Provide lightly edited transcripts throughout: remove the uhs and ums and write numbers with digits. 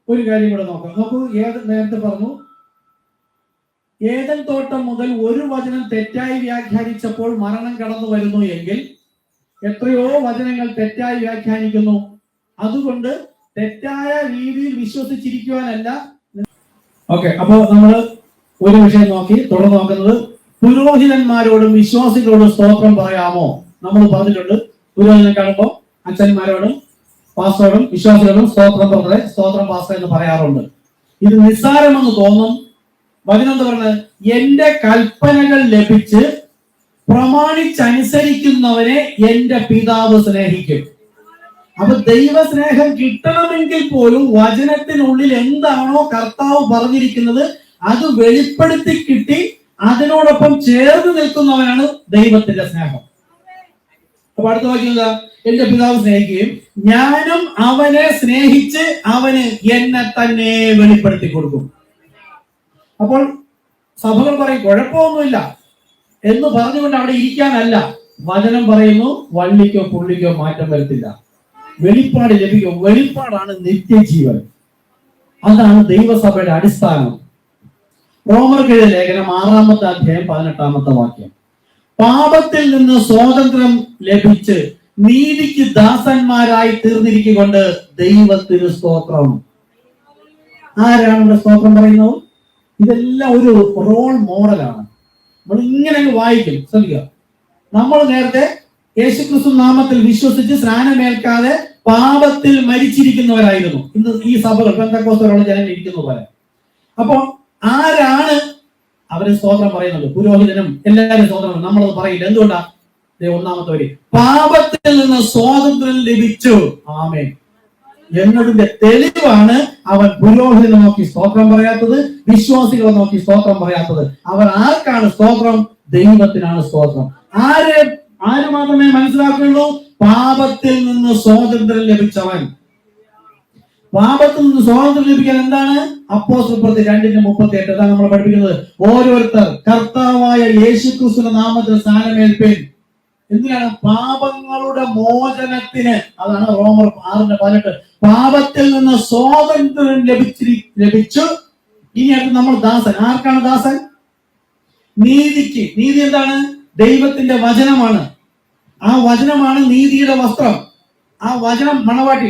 ഒരു കാര്യം കൂടെ നോക്കാം. നോക്കൂ, നേരത്തെ പറഞ്ഞു, ഏദൻ തോട്ടം മുതൽ ഒരു വചനം തെറ്റായി വ്യാഖ്യാനിച്ചപ്പോൾ മരണം കടന്നു വരുന്നു എങ്കിൽ എത്രയോ വചനങ്ങൾ തെറ്റായി വ്യാഖ്യാനിക്കുന്നു. അതുകൊണ്ട് തെറ്റായ രീതിയിൽ വിശ്വസിച്ചിരിക്കുവാനല്ല. ഓക്കെ, അപ്പൊ നമ്മൾ ഒരു വിഷയം നോക്കി. തുടർന്ന് നോക്കുന്നത് പുരോഹിതന്മാരോടും വിശ്വാസികളോടും സ്തോത്രം പറയാമോ? നമ്മൾ പറഞ്ഞിട്ടുണ്ട്, പുരോഹിതനെ കാണുമ്പോൾ അച്ഛന്മാരോടും പാസ്റ്ററോടും വിശ്വാസികളോടും സ്തോത്രം പാസ്റ്റർ എന്ന് പറയാറുണ്ട്. ഇത് നിസ്സാരമെന്ന് തോന്നും. വചനം എന്താ പറഞ്ഞത്? എന്റെ കൽപ്പനകൾ ലഭിച്ച് പ്രമാണിച്ചനുസരിക്കുന്നവനെ എന്റെ പിതാവ് സ്നേഹിക്കും. അപ്പൊ ദൈവസ്നേഹം കിട്ടണമെങ്കിൽ പോലും വചനത്തിനുള്ളിൽ എന്താണോ കർത്താവ് പറഞ്ഞിരിക്കുന്നത് അത് വെളിപ്പെടുത്തി കിട്ടി അതിനോടൊപ്പം ചേർന്ന് നിൽക്കുന്നവനാണ് ദൈവത്തിന്റെ സ്നേഹം. അപ്പൊ അടുത്ത വാക്യം എന്താ? എന്റെ പിതാവ് സ്നേഹിക്കുകയും ഞാനും അവനെ സ്നേഹിച്ച് അവന് എന്നെ തന്നെ വെളിപ്പെടുത്തി കൊടുക്കും. അപ്പോൾ സഭകൾ പറയും കുഴപ്പമൊന്നുമില്ല എന്ന് പറഞ്ഞുകൊണ്ട് അവിടെ ഇരിക്കാനല്ല. വചനം പറയുന്നു വള്ളിക്കോ പുള്ളിക്കോ മാറ്റം വരുത്തില്ല. വെളിപ്പാട് ലഭിക്കും. വെളിപ്പാടാണ് നിത്യജീവൻ. അതാണ് ദൈവസഭയുടെ അടിസ്ഥാനം. റോമർക്കെഴുതിയ ലേഖനം 6-ാമത്തെ അധ്യായം 18-ാമത്തെ വാക്യം. പാപത്തിൽ നിന്ന് സ്വാതന്ത്ര്യം ലഭിച്ച് നീതിക്ക് ദാസന്മാരായി തീർന്നിരിക്കൊണ്ട് ദൈവത്തിന് സ്തോത്രം. ആരാണ് ഇവിടെ സ്തോത്രം പറയുന്നത്? ഇതെല്ലാം ഒരു റോൾ മോഡലാണ്. നമ്മൾ ഇങ്ങനെ വായിക്കും. ശ്രദ്ധിക്കുക, നമ്മൾ നേരത്തെ യേശുക്രിസ്തു നാമത്തിൽ വിശ്വസിച്ച് സ്നാനമേൽക്കാതെ പാപത്തിൽ മരിച്ചിരിക്കുന്നവരായിരുന്നു. ഇന്ന് ഈ സഭകൾ പെന്തക്കോസ്തലുള്ള ജനങ്ങൾ ഇരിക്കുന്ന പോലെ. അപ്പൊ ആരാണ് അവര് സ്തോത്രം പറയുന്നത്? പുരോഹിതനും എല്ലാവരും സ്തോത്രം. നമ്മളത് പറയില്ല. എന്തുകൊണ്ടാ? 1-ാമത്തെ വരി, പാപത്തിൽ നിന്ന് സ്വാതന്ത്ര്യം ലഭിച്ചു ആമേൻ എന്നതിന്റെ തെളിവാണ് അവൻ പുരോഹിതനെ നോക്കി സ്തോത്രം പറയാത്തത്, വിശ്വാസികളെ നോക്കി സ്തോത്രം പറയാത്തത്. അവർ ആർക്കാണ് സ്തോത്രം? ദൈവത്തിനാണ് സ്തോത്രം. ആര് മാത്രമേ മനസ്സിലാക്കുള്ളൂ? പാപത്തിൽ നിന്ന് സ്വാതന്ത്ര്യം ലഭിച്ചവൻ. പാപത്തിൽ നിന്ന് സ്വാതന്ത്ര്യം ലഭിക്കാൻ എന്താണ്? അപ്പോസ്തലപ്രവൃത്തി 2:38 അതാണ് നമ്മൾ പഠിപ്പിക്കുന്നത്. ഓരോരുത്തർ കർത്താവായ യേശുക്രിസ്തുവിന്റെ നാമത്തിൽ സ്നാനമേൽപ്പിൻ. എന്തിനാണ്? പാപങ്ങളുടെ മോചനത്തിന്. അതാണ് റോമർ 6:18. പാപത്തിൽ നിന്ന് സ്വാതന്ത്ര്യം ലഭിച്ചു. ഇനി അടുത്ത് നമ്മൾ ദാസൻ. ആർക്കാണ് ദാസൻ? നീതിക്ക്. നീതി എന്താണ്? ദൈവത്തിന്റെ വചനമാണ്. ആ വചനമാണ് നീതിയുടെ വസ്ത്രം. ആ വചനം മണവാട്ടി,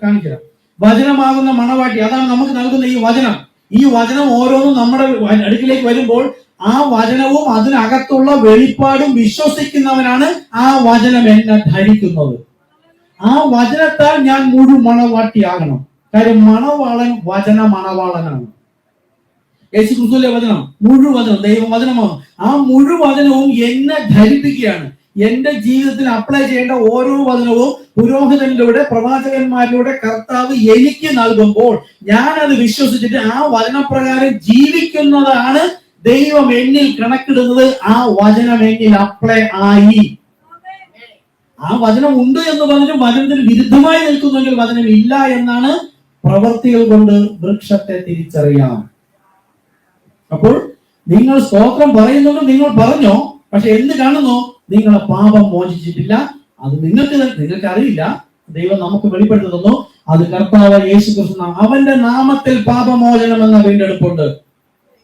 കാണിക്കുക, വചനമാകുന്ന മണവാട്ടി. അതാണ് നമുക്ക് നൽകുന്ന ഈ വചനം. ഈ വചനം ഓരോന്നും നമ്മുടെ അടുക്കിലേക്ക് വരുമ്പോൾ ആ വചനവും അതിനകത്തുള്ള വെളിപ്പാടും വിശ്വസിക്കുന്നവനാണ് ആ വചനം എന്നെ ധരിക്കുന്നത്. ആ വചനത്താൽ ഞാൻ മണവാട്ടിയാകണം. കാര്യം മണവാളൻ മണവാളനാണ്. യേശുക്രിസ്തുവിന്റെ വചനം മുഴുവചനം ദൈവവചനമാണ്. ആ മുഴുവചനവും എന്നെ ധരിപ്പിക്കുകയാണ്. എന്റെ ജീവിതത്തിൽ അപ്ലൈ ചെയ്യേണ്ട ഓരോ വചനവും പുരോഹിതനിലൂടെ പ്രവാചകന്മാരിലൂടെ കർത്താവ് എനിക്ക് നൽകുമ്പോൾ ഞാൻ അത് വിശ്വസിച്ചിട്ട് ആ വചനപ്രകാരം ജീവിക്കുന്നതാണ് ദൈവം എന്നിൽ കണക്കിടുന്നത്. ആ വചനം എന്നിൽ അപ്ലൈ ആയി. ആ വചനം ഉണ്ട് എന്ന് പറഞ്ഞിട്ട് വചനത്തിന് വിരുദ്ധമായി നിൽക്കുന്നെങ്കിൽ വചനം ഇല്ല എന്നാണ്. പ്രവൃത്തികൾ കൊണ്ട് വൃക്ഷത്തെ തിരിച്ചറിയാം. അപ്പോൾ നിങ്ങൾ സ്തോത്രം പറയുന്നുണ്ട്, നിങ്ങൾ പറഞ്ഞോ, പക്ഷെ എന്ത് കാണുന്നു? നിങ്ങളെ പാപം മോചിച്ചിട്ടില്ല. അത് നിങ്ങൾക്ക് അറിയില്ല. ദൈവം നമുക്ക് വെളിപ്പെടുത്തി തന്നു. അത് കർത്താവ് യേശുക്രിസ്തു അവന്റെ നാമത്തിൽ പാപമോചനം എന്ന വീണ്ടെടുപ്പുണ്ട്.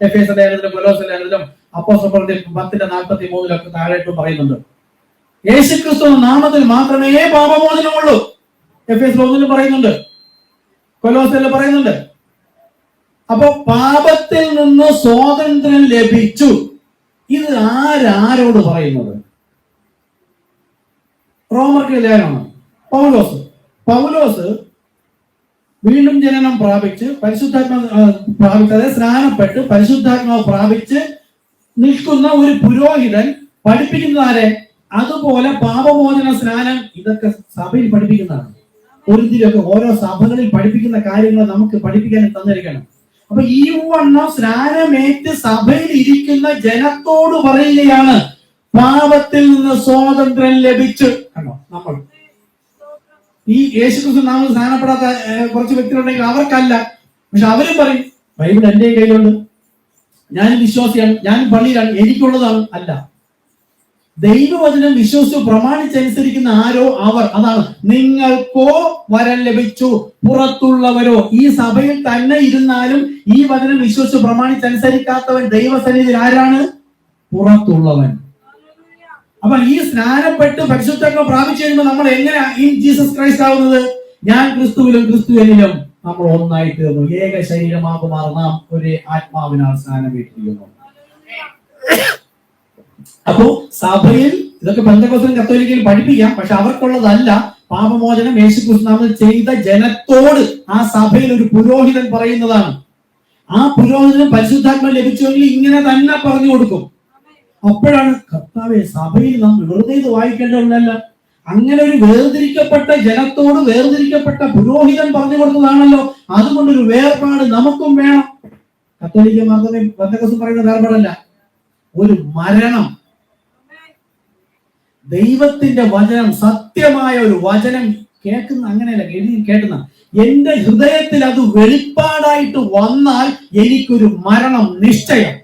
എഫേസ്യ ലേഖനത്തിലും കൊലോസ്യ ലേഖനത്തിലും അപ്പോസ്തലപ്രവൃത്തി 10:43 താഴേട്ടും പറയുന്നുണ്ട്. യേശുക്രിസ്തു നാമത്തിൽ മാത്രമേ പാപമോചനമുള്ളൂ. എഫേസ്യ 1 പറയുന്നുണ്ട്, കൊലോസ്യയിൽ പറയുന്നുണ്ട്. അപ്പൊ പാപത്തിൽ നിന്ന് സ്വാതന്ത്ര്യം ലഭിച്ചു. ഇത് ആരോട് പറയുന്നത്? റോമർക്ക് ലേഖനമാണ്. പൗലോസ് വീണ്ടും ജനനം പ്രാപിച്ച് പ്രാപിക്കാതെ സ്നാനപ്പെട്ട് പരിശുദ്ധാത്മാവ് പ്രാപിച്ച് നിൽക്കുന്ന ഒരു പുരോഹിതൻ പഠിപ്പിക്കുന്ന ആരെ? അതുപോലെ പാപമോചന സ്നാനം ഇതൊക്കെ സഭയിൽ പഠിപ്പിക്കുന്നതാണ്. ഒരുതിലൊക്കെ ഓരോ സഭകളിൽ പഠിപ്പിക്കുന്ന കാര്യങ്ങൾ നമുക്ക് പഠിപ്പിക്കാൻ തന്നിരിക്കണം. അപ്പൊ ഈ വണ്ണം സ്നാനമേറ്റ് സഭയിൽ ഇരിക്കുന്ന ജനത്തോട് പറയുകയാണ് പാപത്തിൽ നിന്ന് സ്വാതന്ത്ര്യം ലഭിച്ചു. കണ്ടോ, നമ്മൾ ഈ യേശുക്രിസ്തു നാമത്തിൽ സ്നാനപ്പെടാത്ത കുറച്ച് വ്യക്തികളുണ്ടെങ്കിൽ അവർക്കല്ല. പക്ഷെ അവരും പറയും ബൈബിൾ എന്റെ കയ്യിലുണ്ട്, ഞാൻ വിശ്വാസിയാണ്, ഞാൻ പള്ളിയിലാണ്, എനിക്കുള്ളതാണ്. അല്ല, ദൈവവചനം വിശ്വസിച്ചു പ്രമാണിച്ചനുസരിക്കുന്ന ആരോ അവർ, അതാണ് നിങ്ങൾക്കോ വരം ലഭിച്ചു, പുറത്തുള്ളവരോ. ഈ സഭയിൽ തന്നെ ഇരുന്നാലും ഈ വചനം വിശ്വസിച്ചു പ്രമാണിച്ചനുസരിക്കാത്തവൻ ദൈവസന്നിധിയിൽ ആരാണ്? പുറത്തുള്ളവൻ. അപ്പൊ ഈ സ്നാനപ്പെട്ട് പരിശുദ്ധാത്മ പ്രാപിച്ചു കഴിയുമ്പോൾ നമ്മൾ എങ്ങനെ ഇൻ ജീസസ് ക്രൈസ്റ്റ് ആവുന്നത്? ഞാൻ ക്രിസ്തുവിലും ക്രിസ്തു എന്നിലും നമ്മൾ ഒന്നായി തീർന്നു, ഏക ശരീരമാകുമാർ നാം ഒരേ ആത്മാവിനാൽ സ്നാനമേറ്റിരിക്കുന്നു. അപ്പോ സഭയിൽ ഇതൊക്കെ പെന്തക്കോസ്തലും കത്തോലിക്കലും പഠിപ്പിക്കാം, പക്ഷെ അവർക്കുള്ളതല്ല. പാപമോചനം യേശുക്രിസ്തു നാമത്തിൽ ചെയ്ത ജനത്തോട് ആ സഭയിൽ ഒരു പുരോഹിതൻ പറയുന്നതാണ്. ആ പുരോഹിതന് പരിശുദ്ധാത്മ ലഭിച്ചുവെങ്കിൽ ഇങ്ങനെ തന്നെ പറഞ്ഞു കൊടുക്കും. അപ്പോഴാണ് കർത്താവേ, സഭയിൽ നാം വെറുതെ ഇത് വായിക്കേണ്ടതല്ല, അങ്ങനെ ഒരു വേർതിരിക്കപ്പെട്ട ജനത്തോട് വേർതിരിക്കപ്പെട്ട പുരോഹിതൻ പറഞ്ഞു കൊടുത്തതാണല്ലോ, അതുകൊണ്ടൊരു വേർപാട് നമുക്കും വേണം. കത്തോലിക്ക മാത്രമേ പെന്തക്കോസ്തൽ പറയുന്ന വേർപാടല്ല, ഒരു മരണം. ദൈവത്തിന്റെ വചനം, സത്യമായ ഒരു വചനം കേൾക്കുന്ന, അങ്ങനെയല്ല കേൾക്കുന്ന, എന്റെ ഹൃദയത്തിൽ അത് വെളിപ്പാടായിട്ട് വന്നാൽ എനിക്കൊരു മരണം നിശ്ചയം.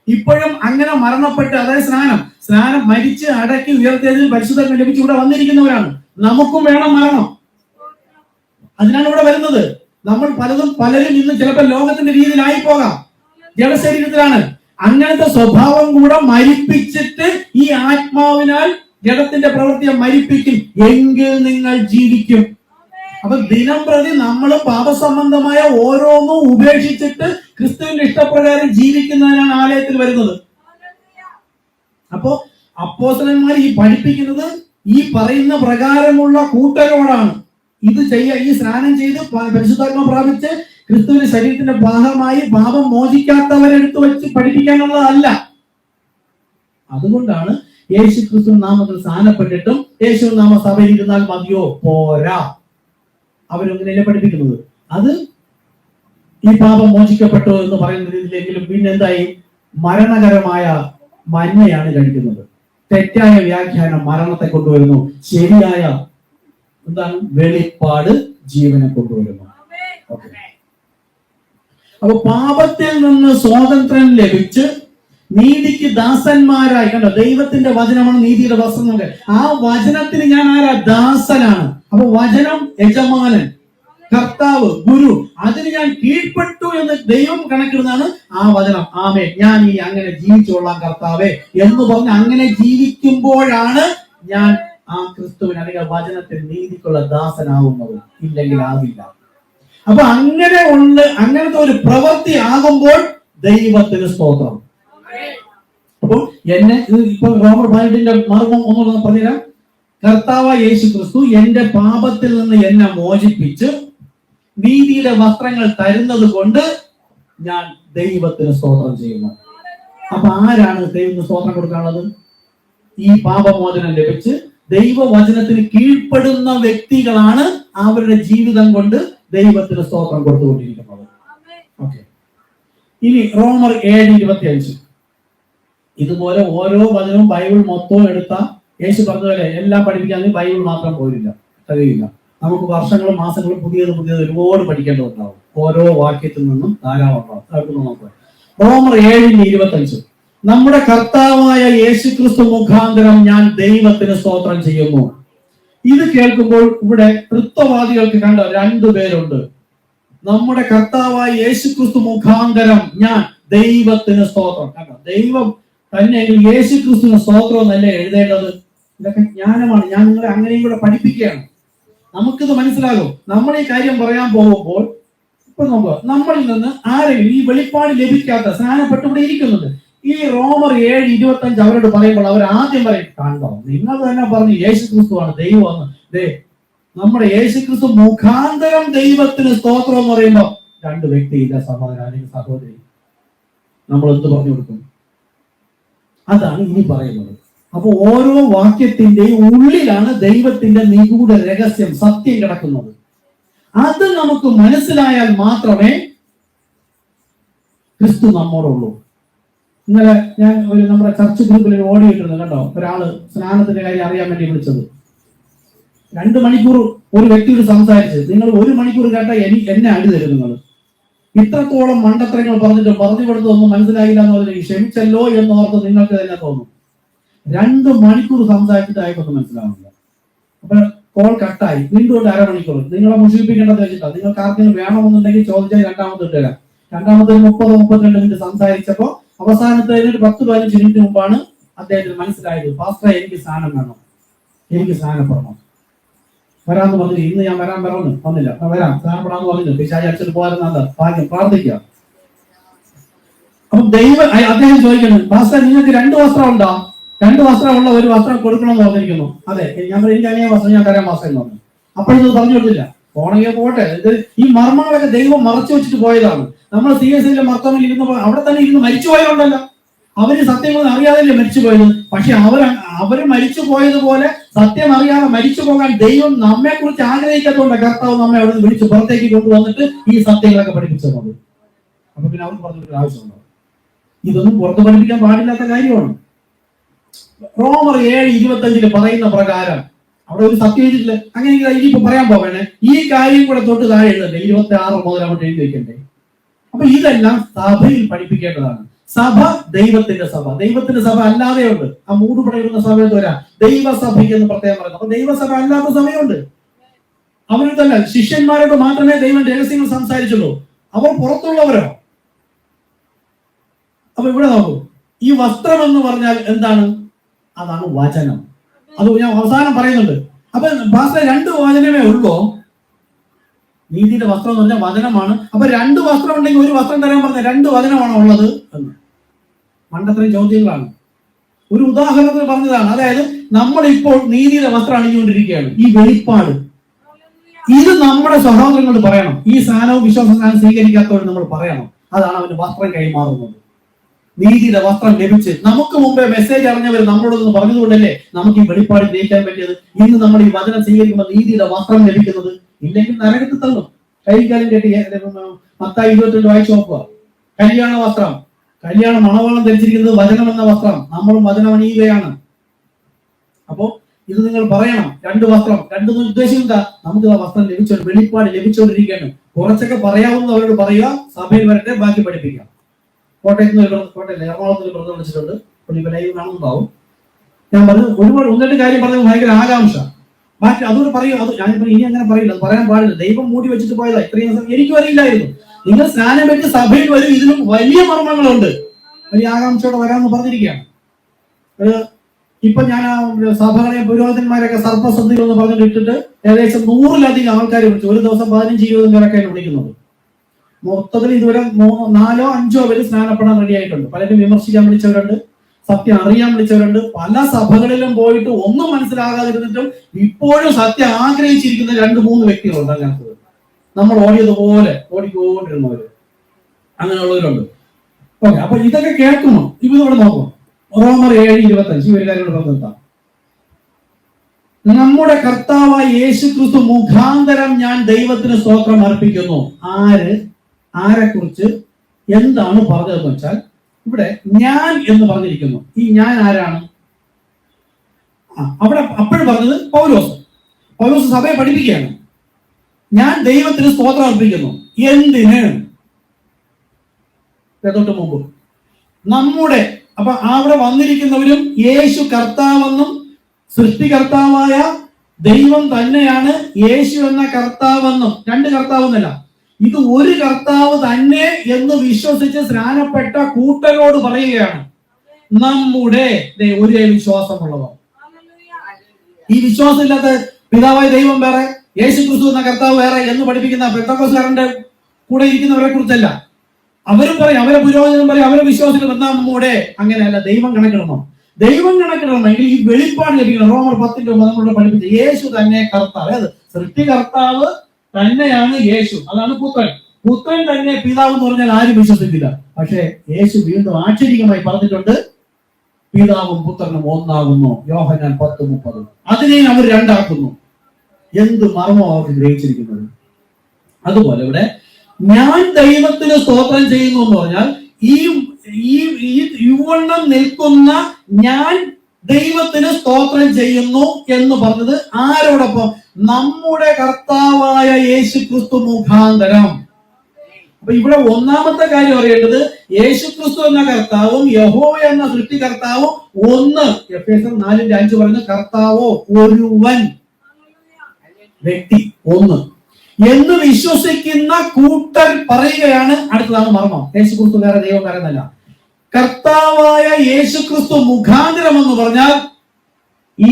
ഇപ്പോഴും അങ്ങനെ മരണപ്പെട്ട്, അതായത് സ്നാനം മരിച്ച് അടക്കി ഉയർത്തിയതിൽ പരിശുദ്ധം ലഭിച്ച് ഇവിടെ വന്നിരിക്കുന്നവരാണ്. നമുക്കും വേണം മരണം. അതിനാണ് ഇവിടെ വരുന്നത്. നമ്മൾ പലരും ഇന്ന് ചിലപ്പോൾ ലോകത്തിന്റെ രീതിയിലായി പോകാം, ജഡശരീരത്തിലാണ്. അങ്ങനത്തെ സ്വഭാവം കൂടെ മരിപ്പിച്ചിട്ട് ഈ ആത്മാവിനാൽ ജഡത്തിന്റെ പ്രവൃത്തിയെ മരിപ്പിക്കും, എങ്കിൽ നിങ്ങൾ ജീവിക്കും. അപ്പൊ ദിനം പ്രതി നമ്മൾ പാപസംബന്ധമായ ഓരോന്നും ഉപേക്ഷിച്ചിട്ട് ക്രിസ്തുവിന്റെ ഇഷ്ടപ്രകാരം ജീവിക്കുന്നതിനാണ് ആലയത്തിൽ വരുന്നത്. അപ്പോ അപ്പോസ്തലന്മാർ ഈ പഠിപ്പിക്കുന്നത് ഈ പറയുന്ന പ്രകാരമുള്ള കൂട്ടരോടാണ്. ഇത് ഈ സ്നാനം ചെയ്ത് പരിശുദ്ധാത്മ പ്രാപിച്ച് ക്രിസ്തുവിന്റെ ശരീരത്തിന്റെ ഭാഗമായി പാപം മോചിക്കാത്തവരെടുത്ത് വെച്ച് പഠിപ്പിക്കാനുള്ളതല്ല. അതുകൊണ്ടാണ് യേശു ക്രിസ്തു നാമത്തിൽ സ്നാനപ്പെട്ടിട്ടും യേശു നാമ സഭയിൽ ഇരുന്നാൽ മതിയോ? പോരാ. അവരൊന്നിനെ പഠിപ്പിക്കുന്നത് അത് ഈ പാപം മോചിക്കപ്പെട്ടു എന്ന് പറയുന്ന രീതിയിലെങ്കിലും പിന്നെന്തായി? മരണകരമായ മഞ്ഞയാണ് കഴിക്കുന്നത്. തെറ്റായ വ്യാഖ്യാനം മരണത്തെ കൊണ്ടുവരുന്നു, ശരിയായ എന്താണ്? വെളിപ്പാട് ജീവനെ കൊണ്ടുവരുന്നു. അപ്പൊ പാപത്തിൽ നിന്ന് സ്വാതന്ത്ര്യം ലഭിച്ച് നീതിക്ക് ദാസന്മാരായി, കണ്ടോ, ദൈവത്തിന്റെ വചനമാണ് നീതിയുടെ വസ്ത്രം. ആ വചനത്തിന് ഞാൻ ആരാ? ദാസനാണ്. അപ്പൊ വചനം യജമാനൻ, കർത്താവ്, ഗുരു, അതിന് ഞാൻ കീഴ്പ്പെട്ടു എന്ന് ദൈവം കണക്കിടുന്നതാണ് ആ വചനം. ആമേ, ഞാൻ ഈ അങ്ങനെ ജീവിച്ചോളാം കർത്താവേ എന്ന് പറഞ്ഞ് അങ്ങനെ ജീവിക്കുമ്പോഴാണ് ഞാൻ ആ ക്രിസ്തുവിന് അല്ലെങ്കിൽ വചനത്തിൽ നീതിക്കുള്ള ദാസനാവുന്നത്. ഇല്ലെങ്കിൽ ആവില്ല. അപ്പൊ അങ്ങനത്തെ ഒരു പ്രവൃത്തി ആകുമ്പോൾ ദൈവത്തിന് സ്തോത്രം. അപ്പൊ എന്നെ ഇപ്പൊ റോമർ 12 മർമ്മം ഒന്നുകൂടെ പറഞ്ഞുതരാം. കർത്താവ് യേശു ക്രിസ്തു എന്റെ പാപത്തിൽ നിന്ന് എന്നെ മോചിപ്പിച്ച് നീതിയുടെ വസ്ത്രങ്ങൾ തരുന്നത് കൊണ്ട് ഞാൻ ദൈവത്തിന് സ്തോത്രം ചെയ്യുന്നു. അപ്പൊ ആരാണ് ദൈവത്തിന് സ്തോത്രം കൊടുക്കാനുള്ളത്? ഈ പാപമോചനം ലഭിച്ച് ദൈവവചനത്തിന് കീഴ്പ്പെടുന്ന വ്യക്തികളാണ് അവരുടെ ജീവിതം കൊണ്ട് ദൈവത്തിന് സ്തോത്രം കൊടുത്തുകൊണ്ടിരിക്കുന്നത്. ഓക്കെ, ഇനി റോമർ 7:25. ഇതുപോലെ ഓരോ വചനവും ബൈബിൾ മൊത്തവും എടുത്താൽ യേശു പറഞ്ഞതുപോലെ എല്ലാം പഠിപ്പിക്കാൻ ബൈബിൾ മാത്രം പോരില്ല, കഴിയില്ല. നമുക്ക് വർഷങ്ങളും മാസങ്ങളും പുതിയത് ഒരുപാട് പഠിക്കേണ്ടതുണ്ടാവും. ഓരോ വാക്യത്തിൽ നിന്നും ധാരാളം ഉണ്ടാവും. റോമർ 7:25. നമ്മുടെ കർത്താവായ യേശുക്രിസ്തു മുഖാന്തരം ഞാൻ ദൈവത്തിന് സ്തോത്രം ചെയ്യുന്നു. ഇത് കേൾക്കുമ്പോൾ ഇവിടെ തൃത്വവാദികൾക്ക് കണ്ട 2 പേരുണ്ട്. നമ്മുടെ കർത്താവായ യേശുക്രിസ്തു മുഖാന്തരം ഞാൻ ദൈവത്തിന് സ്തോത്രം. കണ്ടോ, ദൈവം തന്നെ യേശുക്രിസ്തുവിന് സ്തോത്രം എന്നല്ലേ എഴുതേണ്ടത്? ഇതൊക്കെ ജ്ഞാനമാണ്. ഞാൻ നിങ്ങളെ അങ്ങനെയും കൂടെ പഠിപ്പിക്കുകയാണ്. നമുക്കിത് മനസ്സിലാകും. നമ്മൾ ഈ കാര്യം പറയാൻ പോകുമ്പോൾ ഇപ്പൊ നോക്കുക, നമ്മളിൽ നിന്ന് ആരെങ്കിലും ഈ വെളിപ്പാട് ലഭിക്കാത്ത സ്നാനപ്പെട്ടുകൂടെ ഇരിക്കുന്നുണ്ട്. ഈ റോമർ 7:25 അവരോട് പറയുമ്പോൾ അവർ ആദ്യം പറയും, കണ്ടോ, നിങ്ങൾ തന്നെ പറഞ്ഞു യേശുക്രിസ്തുവാണ് ദൈവമെന്ന്. നമ്മുടെ യേശുക്രിസ്തു മുഖാന്തരം ദൈവത്തിന് സ്തോത്രം എന്ന് പറയുമ്പോൾ 2 വ്യക്തിയില്ല, സഹോദരൻ അല്ലെങ്കിൽ സഹോദരി, നമ്മൾ എന്ത് പറഞ്ഞു കൊടുക്കും? അതാണ് ഇനി പറയുന്നത്. അപ്പൊ ഓരോ വാക്യത്തിന്റെയും ഉള്ളിലാണ് ദൈവത്തിന്റെ നിഗൂഢ രഹസ്യം, സത്യം കിടക്കുന്നത്. അത് നമുക്ക് മനസ്സിലായാൽ മാത്രമേ ക്രിസ്തു നമ്മോടുള്ളൂ. ഇന്നലെ ഞാൻ നമ്മുടെ ചർച്ച് ഗ്രൂപ്പിൽ ഓടിയിട്ടുണ്ട്, കണ്ടോ, ഒരാള് സ്നാനത്തിന്റെ കാര്യം അറിയാൻ വേണ്ടി വിളിച്ചത്. 2 മണിക്കൂർ ഒരു വ്യക്തിയോട് സംസാരിച്ച്, നിങ്ങൾ 1 മണിക്കൂർ കേട്ടാൽ എന്നെ അടി തരും. നിങ്ങൾ ഇത്രത്തോളം മണ്ടത്തരങ്ങൾ പറഞ്ഞു കൊടുത്തതൊന്നും മനസ്സിലായില്ല എന്ന് പറഞ്ഞാൽ ക്ഷമിച്ചല്ലോ എന്നോർത്ത് നിങ്ങൾക്ക് തന്നെ തോന്നും. 2 മണിക്കൂർ സംസാരിച്ചിട്ട് അയാൾക്കൊന്നും മനസ്സിലാവുന്നില്ല. അപ്പൊ കോൾ കട്ടായി. വീണ്ടും 1/2 മണിക്കൂർ നിങ്ങളെ മുഷിപ്പിക്കേണ്ടത് വെച്ചിട്ടാണ്. നിങ്ങൾക്ക് ആർക്കെങ്കിലും വേണമെന്നുണ്ടെങ്കിൽ ചോദിച്ചാൽ രണ്ടാമത്തെ ഇട്ടുതരാം. രണ്ടാമത്തെ 30-32 മിനിറ്റ് സംസാരിച്ചപ്പോ അവസാനത്തെ 10-15 മിനിറ്റ് മുമ്പാണ് അദ്ദേഹത്തിന് മനസ്സിലായത്, പാസ്റ്റർ എനിക്ക് സ്നാനം വേണം, എനിക്ക് സ്നാനപ്പെടണം. വരാന്ന് പറഞ്ഞു. ഇന്ന് ഞാൻ വന്നില്ല. വരാം, സ്നാനപ്പെടാന്ന് പറഞ്ഞു. പിശാചി അടിച്ചിട്ട് പോകാറുണ്ട്. ഭാഗ്യം, പ്രാർത്ഥിക്കുക. അപ്പൊ അദ്ദേഹം ചോദിക്കുന്നു, പാസ്റ്റർ നിങ്ങൾക്ക് 2 വസ്ത്രം ഉണ്ടോ? 2 വസ്ത്രമുള്ള ഒരു വസ്ത്രം കൊടുക്കണമെന്ന് പറഞ്ഞിരിക്കുന്നു. അതെ, എനിക്ക് അനേക വസ്ത്രം ഞാൻ തരാൻ പാസ്റ്റർ എന്ന് പറഞ്ഞു. അപ്പോഴൊന്നും പറഞ്ഞു കൊടുത്തില്ല. പോണെങ്കിൽ പോട്ടെ. ഇത് ഈ മർമ്മങ്ങളൊക്കെ ദൈവം മറച്ചു വെച്ചിട്ട് പോയതാണ്. നമ്മൾ CSIയിലെ മർത്തമിൽ ഇരുന്ന് അവിടെ തന്നെ ഇരുന്ന് മരിച്ചു പോയതുകൊണ്ടല്ലോ. അവര് സത്യങ്ങളൊന്നും അറിയാതല്ലേ മരിച്ചു പോയത്. പക്ഷെ അവര് മരിച്ചു പോയതുപോലെ സത്യം അറിയാതെ മരിച്ചു പോകാൻ ദൈവം നമ്മെ കുറിച്ച് ആഗ്രഹിക്കാത്തതുകൊണ്ട് കർത്താവ് നമ്മെ അവിടെ നിന്ന് വിളിച്ച് പുറത്തേക്ക് കൊണ്ടുവന്നിട്ട് ഈ സത്യങ്ങളൊക്കെ പഠിപ്പിച്ചത്. അപ്പൊ പിന്നെ അവർക്ക് പറഞ്ഞിട്ട് ആവശ്യമുണ്ടോ? ഇതൊന്നും പുറത്ത് പഠിപ്പിക്കാൻ പാടില്ലാത്ത കാര്യമാണ്. റോമർ 7:25 പറയുന്ന പ്രകാരം അവിടെ ഒരു സത്യം എഴുതിയിട്ടില്ല. അങ്ങനെ ഇനിയിപ്പോ പറയാൻ പോകണേ, ഈ കാര്യം കൂടെ തൊട്ട് താഴെ എഴുതണ്ടേ, 26 മുതൽ അങ്ങോട്ട് എഴുതി വെക്കണ്ടേ. അപ്പൊ ഇതെല്ലാം സഭയിൽ പഠിപ്പിക്കേണ്ടതാണ്. സഭ ദൈവത്തിന്റെ സഭ, ദൈവത്തിന്റെ സഭ അല്ലാതെ ഉണ്ട്. ആ മൂടുപടയുന്ന സഭയിൽ വരാം ദൈവസഭയ്ക്ക് എന്ന് പ്രത്യേകം പറയുന്നത്. അപ്പൊ ദൈവസഭ അല്ലാത്ത സഭയുണ്ട്. അവരിതല്ല, ശിഷ്യന്മാരോട് മാത്രമേ ദൈവം രഹസ്യങ്ങൾ സംസാരിച്ചുള്ളൂ. അവർ പുറത്തുള്ളവരോ? അപ്പൊ ഇവിടെ നോക്കൂ, ഈ വസ്ത്രം എന്ന് പറഞ്ഞാൽ എന്താണ്? അതാണ് വചനം. അത് ഞാൻ അവസാനം പറയുന്നുണ്ട്. അപ്പൊ പാസ്റ്റർ 2 വചനമേ ഉള്ളൂ. നീതിയുടെ വസ്ത്രം എന്ന് പറഞ്ഞാൽ വചനമാണ്. അപ്പൊ 2 വസ്ത്രം ഉണ്ടെങ്കിൽ ഒരു വസ്ത്രം തരാൻ പറഞ്ഞ 2 വചനമാണോ ഉള്ളത് എന്ന് മണ്ടത്രയും ചോദ്യങ്ങളാണ്. ഒരു ഉദാഹരണത്തിന് പറഞ്ഞതാണ്. അതായത് നമ്മൾ ഇപ്പോൾ നീതിയുടെ വസ്ത്രം അണിഞ്ഞുകൊണ്ടിരിക്കുകയാണ്. ഈ വെളിപ്പാട് ഇത് നമ്മുടെ സഹോദരങ്ങളോട് പറയണം. ഈ സ്നാനവും വിശ്വാസ സ്നാനം സ്വീകരിക്കാത്തവർ നമ്മൾ പറയണം. അതാണ് അവന് വസ്ത്രം കൈമാറുന്നത്. നീതിയുടെ വസ്ത്രം ലഭിച്ച് നമുക്ക് മുമ്പേ മെസ്സേജ് അറിഞ്ഞവർ നമ്മളോടൊന്ന് പറഞ്ഞതുകൊണ്ടല്ലേ നമുക്ക് ഈ വെളിപ്പാട് ജയിക്കാൻ പറ്റിയത്. ഇന്ന് നമ്മൾ ഈ വചനം സ്വീകരിക്കുമ്പോൾ നീതിയുടെ വസ്ത്രം ലഭിക്കുന്നത്. ഇല്ലെങ്കിൽ നരകത്തിൽ തള്ളും. കൈകാലം കെട്ടി മത്തായി 22 വായിച്ചു നോക്കുക. കല്യാണ വസ്ത്രം, കല്യാണ മണവാളം ധരിച്ചിരിക്കുന്നത് വചനം എന്ന വസ്ത്രം. നമ്മളും വചനം അണിയുകയാണ്. അപ്പോ ഇത് നിങ്ങൾ പറയണം. 2 വസ്ത്രം, 2 ഉദ്ദേശം എന്താ? നമുക്ക് ആ വസ്ത്രം വെളിപ്പാട് ലഭിച്ചുകൊണ്ടിരിക്കുകയാണ്. കുറച്ചൊക്കെ പറയാവുന്നവരോട് പറയുക, സഭയിൽ വരട്ടെ, ബാക്കി പഠിപ്പിക്കാം. കോട്ടയത്ത് എറണാകുളത്ത് ഒരു ബ്രദർ വിളിച്ചിട്ടുണ്ട്. ലൈവ് കാണുന്നുണ്ടാവും. ഞാൻ പറഞ്ഞു ഒരുപാട് 1-2 കാര്യം പറഞ്ഞത് ഭയങ്കര ആകാംക്ഷ. ബാക്കി അതോട് പറയൂ. അത് ഞാനിപ്പോ ഇനി അങ്ങനെ പറയില്ല, അത് പറയാൻ പാടില്ല. ദൈവം മൂടി വെച്ചിട്ട് പോയതാ. ഇത്രയും എനിക്കും അറിയില്ലായിരുന്നു. നിങ്ങൾ സ്നാനം വെച്ച് സഭയിൽ വരും. ഇതിലും വലിയ മർമ്മങ്ങളുണ്ട്. വലിയ ആകാംക്ഷയോടെ വരാമെന്ന് പറഞ്ഞിരിക്കുകയാണ്. ഇപ്പൊ ഞാൻ സഭകളെ പുരോഹിതന്മാരൊക്കെ സർപ്പസന്ധികൾ എന്ന് പറഞ്ഞിട്ട് ഇട്ടിട്ട് ഏകദേശം 100-ലധികം ആൾക്കാരെ വിളിച്ചു. ഒരു ദിവസം 15-20 പേരൊക്കെയാണ് വിളിക്കുന്നത്. മൊത്തത്തിൽ ഇതുവരെ 4-5 പേര് സ്നാനപ്പെടാൻ റെഡി ആയിട്ടുണ്ട്. പലരും വിമർശിക്കാൻ വിളിച്ചവരുണ്ട്, സത്യം അറിയാൻ വിളിച്ചവരുണ്ട്. പല സഭകളിലും പോയിട്ട് ഒന്നും മനസ്സിലാകാതിരുന്നിട്ടും ഇപ്പോഴും സത്യം ആഗ്രഹിച്ചിരിക്കുന്ന 2-3 വ്യക്തികളുണ്ട്. അങ്ങനത്തെ നമ്മൾ ഓടിയതുപോലെ ഓടിക്കൊണ്ടിരുന്നവര്, അങ്ങനെയുള്ളവരുണ്ട്. ഓക്കെ, അപ്പൊ ഇതൊക്കെ കേൾക്കുമോ? ഇവിടെ നോക്കും. റോമർ 7:25 ഒരു കാര്യം കൂടെ നിർത്താം. നമ്മുടെ കർത്താവായ യേശു ക്രിസ്തു മുഖാന്തരം ഞാൻ ദൈവത്തിന് സ്തോത്രം അർപ്പിക്കുന്നു. ആരെക്കുറിച്ച് എന്താണ് പറഞ്ഞതെന്ന് വെച്ചാൽ ഇവിടെ ഞാൻ എന്ന് പറഞ്ഞിരിക്കുന്നു. ഈ ഞാൻ ആരാണ്? അവിടെ അപ്പോഴും പറഞ്ഞത് പൗലോസ് സഭയെ പഠിപ്പിക്കുകയാണ്. ഞാൻ ദൈവത്തിന് സ്തോത്രം അർപ്പിക്കുന്നു. എന്തിന്? തൊട്ട് മുമ്പ് നമ്മുടെ അപ്പൊ അവിടെ വന്നിരിക്കുന്നവരും യേശു കർത്താവെന്നും സൃഷ്ടികർത്താവായ ദൈവം തന്നെയാണ് യേശു എന്ന കർത്താവെന്നും, 2 കർത്താവെന്നല്ല, ഇത് ഒരു കർത്താവ് തന്നെ എന്ന് വിശ്വസിച്ച് സ്നാനപ്പെട്ട കൂട്ടരോട് പറയുകയാണ്. നമ്മുടെ ഒരേ വിശ്വാസമുള്ളവർ. ഈ വിശ്വാസം ഇല്ലാത്ത പിതാവായ ദൈവം വേറെ, യേശു ക്രിസ്തു എന്ന കർത്താവ് വേറെ എന്ന് പഠിപ്പിക്കുന്ന പെന്തക്കോസ്തുകാരന്റെ കൂടെ ഇരിക്കുന്നവരെ കുറിച്ചല്ല. അവരും പറയും, അവരെ പുരോഹിതനും പറയും, അവരെ വിശ്വാസികൾ നമ്മുടെ. അങ്ങനെയല്ല. ദൈവം കണക്കിടണം. ദൈവം കണക്കിടണമെങ്കിൽ ഈ വെളിപ്പാട് ലഭിക്കണം. റോമർ 10:9 നമ്മളോട് പഠിപ്പിച്ച യേശു തന്നെ കർത്താവ്. അതായത് സൃഷ്ടികർത്താവ് തന്നെയാണ് യേശു. അതാണ് പുത്രൻ. പുത്രൻ തന്നെ പിതാവ് എന്ന് പറഞ്ഞാൽ ആരും വിശ്വസിക്കില്ല. പക്ഷേ യേശു വീണ്ടും ആശ്ചര്യമായി പറഞ്ഞിട്ടുണ്ട്, പിതാവും പുത്രനും ഒന്നാകുന്നു. യോഹന്നാൻ 10:30. അതിനെ അവർ 2 ആക്കുന്നു. എന്ത് മർമ്മം അവർക്ക് ഗ്രഹിച്ചിരിക്കുന്നത്. അതുപോലെ ഇവിടെ ഞാൻ ദൈവത്തിന് സ്തോത്രം ചെയ്യുന്നു എന്ന് പറഞ്ഞാൽ ഇവണ്ണം നിൽക്കുന്ന ഞാൻ ദൈവത്തിന് സ്തോത്രം ചെയ്യുന്നു എന്ന് പറഞ്ഞത് ആരോടൊപ്പം? നമ്മുടെ കർത്താവായ യേശു ക്രിസ്തു മുഖാന്തരം. അപ്പൊ ഇവിടെ ഒന്നാമത്തെ കാര്യം അറിയേണ്ടത്, യേശുക്രിസ്തു എന്ന കർത്താവും യഹോവ എന്ന സൃഷ്ടികർത്താവും ഒന്ന്. എഫേസ്യർ 4:5 പറയുന്ന കർത്താവോ ഒരുവൻ, വ്യക്തി ഒന്ന് എന്ന് വിശ്വസിക്കുന്ന കൂട്ടർ പറയുകയാണ്. അടുത്തതാണ് മർമ്മം. യേശുക്രിസ്തു വേറെ ദൈവം പറയുന്നല്ല. കർത്താവായ യേശുക്രിസ്തു മുഖാന്തരം എന്ന് പറഞ്ഞാൽ ഈ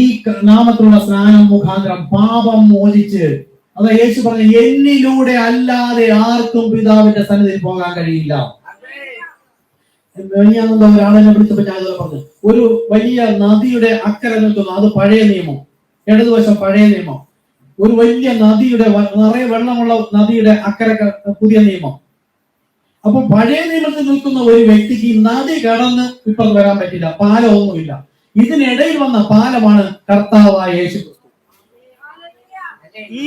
നാമത്തിലുള്ള സ്നാനം മുഖാന്തരം പാപം മോചിച്ച്, അതാ യേശു പറഞ്ഞു, എന്നിലൂടെ അല്ലാതെ ആർക്കും പിതാവിന്റെ സന്നിധിയിൽ പോകാൻ കഴിയില്ല. ഒരാളെന്നെ വിളിച്ചപ്പോ ഞാൻ പറഞ്ഞു, ഒരു വലിയ നദിയുടെ അക്കരെ നിൽക്കുന്നു, അത് പഴയ നിയമം, ഇടതുവശം പഴയ നിയമം. ഒരു വലിയ നദിയുടെ നിറയെ വെള്ളമുള്ള നദിയുടെ അക്കരെ പുതിയ നിയമം. അപ്പൊ പഴയ നിയമത്തിൽ നിൽക്കുന്ന ഒരു വ്യക്തിക്ക് ഈ നദി കടന്ന് ഇപ്പം വരാൻ പറ്റില്ല, പാലമൊന്നുമില്ല. ഇതിനിടയിൽ വന്ന പാലമാണ് കർത്താവായ യേശുക്രിസ്തു. ഈ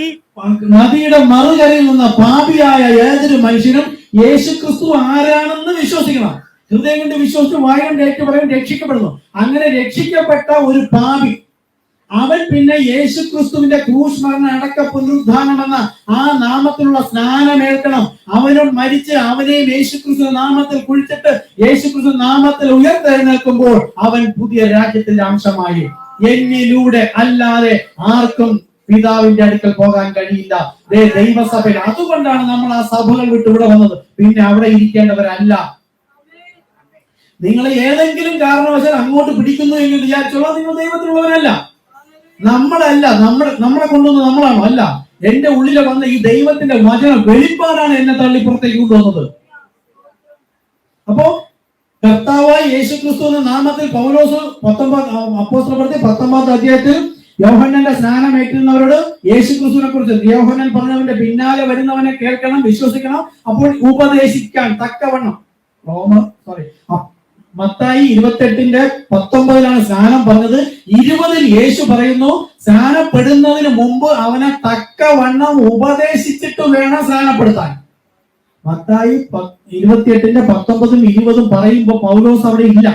നദിയുടെ മറുകരയിൽ നിന്ന പാപിയായ ഏതൊരു മനുഷ്യനും യേശുക്രിസ്തു ആരാണെന്ന് വിശ്വസിക്കണം. ഹൃദയം കൊണ്ട് വിശ്വസിച്ച് വായ കൊണ്ട് ഏറ്റുപറയും രക്ഷിക്കപ്പെടുന്നു. അങ്ങനെ രക്ഷിക്കപ്പെട്ട ഒരു പാപി, അവൻ പിന്നെ യേശുക്രിസ്തുവിന്റെ ക്രൂശ് മരണ അടക്ക പുനരുദ്ധാനം എന്ന ആ നാമത്തിലുള്ള സ്നാനമേൽക്കണം. അവനും മരിച്ച് അവനെയും യേശുക്രിസ്തു നാമത്തിൽ കുഴിച്ചിട്ട് യേശുക്രിസ്തു നാമത്തിൽ ഉയർത്തെഴുന്നേൽക്കുമ്പോൾ അവൻ പുതിയ രാജ്യത്തിന്റെ അംശമായി. എന്നിലൂടെ അല്ലാതെ ആർക്കും പിതാവിന്റെ അടുക്കൽ പോകാൻ കഴിയില്ല. ദൈവസഭയിൽ അതുകൊണ്ടാണ് നമ്മൾ ആ സഭകൾ വിട്ട് ഇവിടെ വന്നത്. പിന്നെ അവിടെ ഇരിക്കേണ്ടവരല്ല. നിങ്ങൾ ഏതെങ്കിലും കാരണവശാൽ അങ്ങോട്ട് പിടിക്കുന്നു എന്ന് വിചാരിച്ചോളാം, നിങ്ങൾ ദൈവത്തിലുള്ളവരല്ല. നമ്മളല്ല, നമ്മളെ കൊണ്ടുവന്ന് നമ്മളാണോ? അല്ല. എന്റെ ഉള്ളിലെ വന്ന ഈ ദൈവത്തിന്റെ വചനം വെളിപ്പാടാണ് എന്നെ തള്ളിപ്പുറത്തേക്ക് കൊണ്ടുവന്നത്. അപ്പോ കർത്താവായ യേശുക്രിസ്തു എന്ന നാമത്തിൽ പൗലോസ് അപ്പോസ്തലപ്രവൃത്തി 19 അധ്യായത്തിൽ യോഹന്നാന്റെ സ്നാനം ഏറ്റുന്നവരോട് യേശുക്രിസ്തുവിനെ കുറിച്ച് യോഹന്നാൻ പറഞ്ഞവന്റെ പിന്നാലെ വരുന്നവനെ കേൾക്കണം, വിശ്വസിക്കണം, അപ്പോൾ ഉപദേശിക്കാൻ തക്കവണ്ണം. മത്തായി 28:19 സ്നാനം പറഞ്ഞത്. 20 യേശു പറയുന്നു, സ്നാനപ്പെടുന്നതിന് മുമ്പ് അവനെ തക്കവണ്ണം ഉപദേശിച്ചിട്ട് വേണം സ്നാനപ്പെടുത്താൻ. മത്തായി 28:19, 20 പറയുമ്പോ പൗലോസ് അവിടെ ഇല്ല.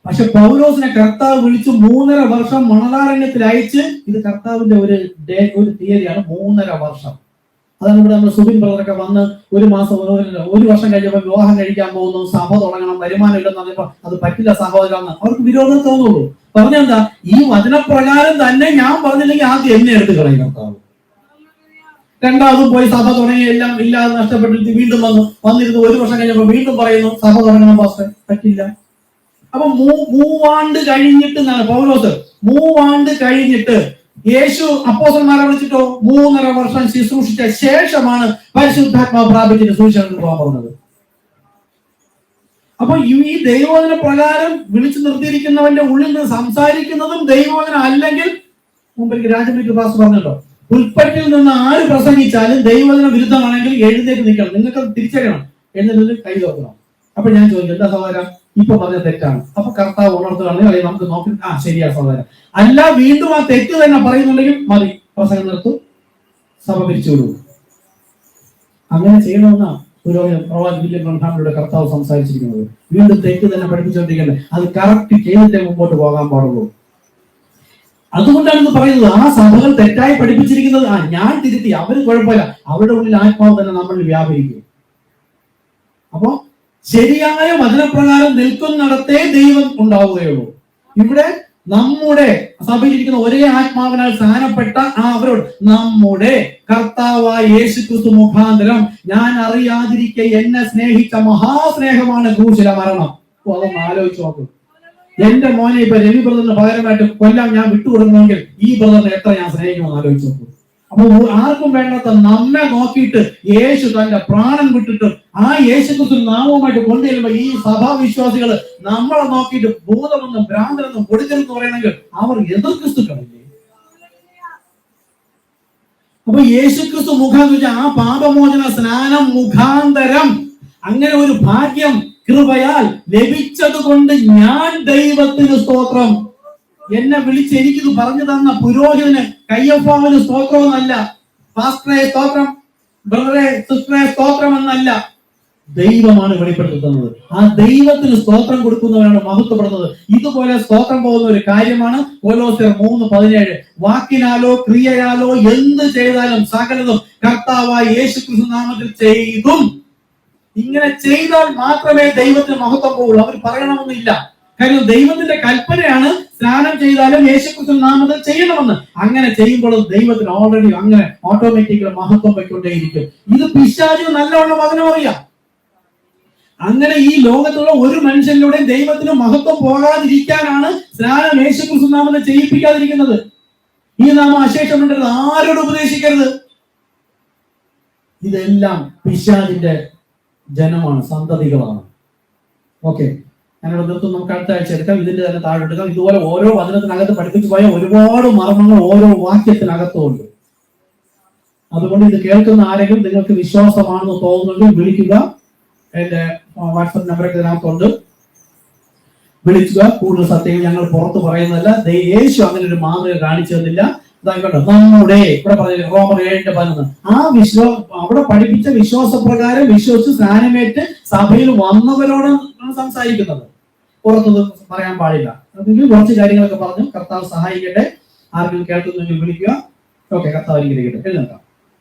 പക്ഷെ പൗലോസിനെ കർത്താവ് വിളിച്ച് 3.5 വർഷം മണലാരണ്യത്തിൽ അയച്ച്, ഇത് കർത്താവിന്റെ ഒരു തീയതിയാണ്, 3.5 വർഷം. അതാണ് ഇവിടെ നമ്മൾ സുബിൻ ബ്രദറൊക്കെ വന്ന് 1 മാസം 1 വർഷം കഴിഞ്ഞപ്പോൾ വിവാഹം കഴിക്കാൻ പോകുന്നു, സഭ തുടങ്ങണം, വരുമാനം ഇല്ലെന്ന് പറഞ്ഞപ്പോ അത് പറ്റില്ല സഹോദരൻ, അവർക്ക് വിരോധം തോന്നുള്ളൂ. പറഞ്ഞെന്താ, ഈ വചനപ്രകാരം തന്നെ ഞാൻ പറഞ്ഞില്ലെങ്കിൽ ആദ്യം എന്നെ എടുത്ത് കളയും കർത്താവ്. രണ്ടാമതും പോയി സഭ തുടങ്ങി എല്ലാം ഇല്ലാതെ നഷ്ടപ്പെട്ടിട്ട് വീണ്ടും വന്നിരുന്നു. 1 വർഷം കഴിഞ്ഞപ്പോ വീണ്ടും പറയുന്നു സഭ തുടങ്ങണം പാസ്റ്റർ, പറ്റില്ല. അപ്പൊ 3 ആണ്ട് കഴിഞ്ഞിട്ട് പൗലോസ് 3 ആണ്ട് കഴിഞ്ഞിട്ട് യേശു അപ്പോസ്തലന്മാരെ വിളിച്ചിട്ടോ 3.5 വർഷം ശുശ്രൂഷിച്ച ശേഷമാണ് പരിശുദ്ധാത്മാവ് പ്രാപിച്ചിട്ട് സുവിശേഷം പോകാൻ പറഞ്ഞത്. അപ്പൊ ഈ ദൈവവചന പ്രകാരം വിളിച്ചു നിർത്തിയിരിക്കുന്നവന്റെ ഉള്ളിൽ നിന്ന് സംസാരിക്കുന്നതും ദൈവവചനം അല്ലെങ്കിൽ, മുമ്പ് രാജമീറ്റ് പാസ് പറഞ്ഞല്ലോ, പുൽപ്പറ്റിൽ നിന്ന് ആര് പ്രസംഗിച്ചാലും ദൈവവചന വിരുദ്ധമാണെങ്കിൽ എഴുന്നേറ്റ് നിൽക്കണം. നിങ്ങൾക്ക് തിരിച്ചറിയണം, എഴുന്നേറ്റ് കൈ നോക്കണം. അപ്പൊ ഞാൻ ചോദിക്കും, എന്താ സഹോദരൻ ഇപ്പൊ പറഞ്ഞ തെറ്റാണ്? അപ്പൊ കർത്താവ് ഉണർത്തുകയാണെങ്കിൽ അല്ലെങ്കിൽ നമുക്ക് നോക്കി ശരിയാ സഹോദരൻ. അല്ല, വീണ്ടും ആ തെറ്റ് തന്നെ പറയുന്നുണ്ടെങ്കിൽ മതി, പ്രസംഗം നിർത്തും, സഭ പിരിച്ചുവിടും. അങ്ങനെ ചെയ്യണമെന്നാ പുരോഹിതൻ പ്രവാചകൻ വില്യം ബ്രൺഹാമിലൂടെ കർത്താവ് സംസാരിച്ചിരിക്കുന്നത്. വീണ്ടും തെറ്റ് തന്നെ പഠിപ്പിച്ചുകൊണ്ടിരിക്കുന്നത്, അത് കറക്റ്റ് ചെയ്തിട്ടേ മുമ്പോട്ട് പോകാൻ പാടുള്ളൂ. അതുകൊണ്ടാണ് ഇത് പറയുന്നത്. ആ സഭകൾ തെറ്റായി പഠിപ്പിച്ചിരിക്കുന്നത് ഞാൻ തിരുത്തി, അവര് കുഴപ്പമില്ല, അവരുടെ ഉള്ളിൽ ആത്മാവ് തന്നെ നമ്മളിൽ വ്യാപരിക്കും. അപ്പോ ശരിയായ വചനപ്രകാരം നിൽക്കുന്നിടത്തേ ദൈവം ഉണ്ടാവുകയുള്ളൂ. ഇവിടെ നമ്മുടെ സഭയിലിരിക്കുന്ന ഒരേ ആത്മാവിനാൽ സ്നാനപ്പെട്ട അവരോട് നമ്മുടെ കർത്താവായ യേശുക്രിസ്തു മുഖാന്തരം ഞാൻ അറിയാതിരിക്കെ എന്നെ സ്നേഹിച്ച മഹാസ്നേഹമാണ് ക്രൂശിലെ മരണം. അതൊന്ന് ആലോചിച്ച് നോക്കും. എന്റെ മോനെ ഇപ്പൊ രവി ബ്രദറിന് പകരമായിട്ട് കൊല്ലാൻ ഞാൻ വിട്ടുകൊടുക്കണമെങ്കിൽ ഈ ബ്രദറിനെ എത്ര ഞാൻ സ്നേഹിക്കുമെന്ന് ആലോചിച്ച് നോക്കും. അപ്പൊ ആർക്കും വേണ്ടാത്ത നമ്മെ നോക്കിയിട്ട് യേശു തന്റെ പ്രാണൻ വിട്ടിട്ട് ആ യേശുക്രിസ്തു നാമവുമായിട്ട് കൊണ്ടുചെല്ലുമ്പോ ഈ സഭാവിശ്വാസികൾ നമ്മളെ നോക്കിയിട്ട് ഭൂതമെന്നും ഭ്രാന്തനെന്നും കൊടുക്കരുതെന്ന് പറയണമെങ്കിൽ അവർ എതിർ ക്രിസ്തുക്കളില്ലേ? അപ്പൊ യേശുക്രിസ്തു മുഖാന്തരം ആ പാപമോചന സ്നാനം മുഖാന്തരം അങ്ങനെ ഒരു ഭാഗ്യം കൃപയാൽ ലഭിച്ചത് കൊണ്ട് ഞാൻ ദൈവത്തിന് സ്തോത്രം. എന്നെ വിളിച്ച് എനിക്കിത് പറഞ്ഞു തന്ന പുരോഹിതന് കയ്യപ്പാവിന് സ്തോത്രമെന്നല്ല, പാസ്റ്ററെ സ്തോത്രം, ബ്രദറെ സിസ്റ്ററെ സ്തോത്രം എന്നല്ല. ദൈവമാണ് വെളിപ്പെടുത്തുന്നത്. ആ ദൈവത്തിന് സ്തോത്രം കൊടുക്കുന്നവരാണ് മഹത്വപ്പെടുന്നത്. ഇതുപോലെ സ്തോത്രം പോകുന്ന ഒരു കാര്യമാണ് കൊലോസ്യർ 3:17. വാക്കിനാലോ ക്രിയയാലോ എന്ത് ചെയ്താലും സകലതും കർത്താവായ യേശുക്രിസ്തു നാമത്തിൽ ചെയ്തും. ഇങ്ങനെ ചെയ്താൽ മാത്രമേ ദൈവത്തിന് മഹത്വം പോകുള്ളൂ. അവർ പറയണമെന്നില്ല. കാര്യം ദൈവത്തിന്റെ കൽപ്പനയാണ് സ്നാനം ചെയ്താലും യേശുക്രിസ്തു നാമത്തിൽ ചെയ്യണമെന്ന്. അങ്ങനെ ചെയ്യുമ്പോൾ ദൈവത്തിന് ഓൾറെഡി അങ്ങനെ ഓട്ടോമാറ്റിക്കലി മഹത്വം പോയിക്കൊണ്ടേയിരിക്കും. ഇത് പിശാചിന് നല്ലവണ്ണം അതിനറിയാം. അങ്ങനെ ഈ ലോകത്തുള്ള ഒരു മനുഷ്യനിലൂടെ ദൈവത്തിന് മഹത്വം പോകാതിരിക്കാനാണ് സ്നാനം യേശുക്രിസ്തു നാമത്തിൽ ചെയ്യിപ്പിക്കാതിരിക്കുന്നത്. ഈ നാമം അശേഷമുണ്ടെന്ന് ആരോട് ഉപദേശിക്കരുത്. ഇതെല്ലാം പിശാചിന്റെ ജനമാണ്, സന്തതികളാണ്. ഓക്കെ, ഞാനിവിടെ നിർത്തും. നമുക്ക് അടുത്ത ആഴ്ച എടുക്കാം. ഇതിന്റെ തന്നെ താഴെ എടുക്കാം. ഇതുപോലെ ഓരോ വചനത്തിനകത്ത് പഠിപ്പിച്ചു പോയ ഒരുപാട് മർമ്മങ്ങൾ ഓരോ വാക്യത്തിനകത്തുണ്ട്. അതുകൊണ്ട് ഇത് കേൾക്കുന്ന ആരെങ്കിലും നിങ്ങൾക്ക് വിശ്വാസമാണെന്ന് തോന്നുന്നെങ്കിൽ വിളിക്കുക. എന്റെ വാട്സപ്പ് നമ്പറൊക്കെ ഇതിനകത്തുണ്ട്. വിളിക്കുക. കൂടുതൽ സത്യങ്ങൾ ഞങ്ങൾ പുറത്ത് പറയുന്നതല്ല. യേശു അങ്ങനെ ഒരു മാതൃക കാണിച്ചു തന്നില്ല. നമ്മുടെ ഇവിടെ പറഞ്ഞില്ല, റോമർ 7:11. ആ അവിടെ പഠിപ്പിച്ച വിശ്വാസപ്രകാരം വിശ്വസിച്ച് സ്നാനമേറ്റ് സഭയിൽ വന്നവരോടാണ് സംസാരിക്കുന്നത്. പുറത്തൊന്നും പറയാൻ പാടില്ല. അതിൽ കുറച്ച് കാര്യങ്ങളൊക്കെ പറഞ്ഞു. കർത്താവ് സഹായിക്കട്ടെ. ആർക്കും കേൾക്കുന്നെങ്കിൽ വിളിക്കുക. ഓക്കെ, കർത്താവ് അനുഗ്രഹിക്കട്ടെ. എഴുന്നേൽക്കാം.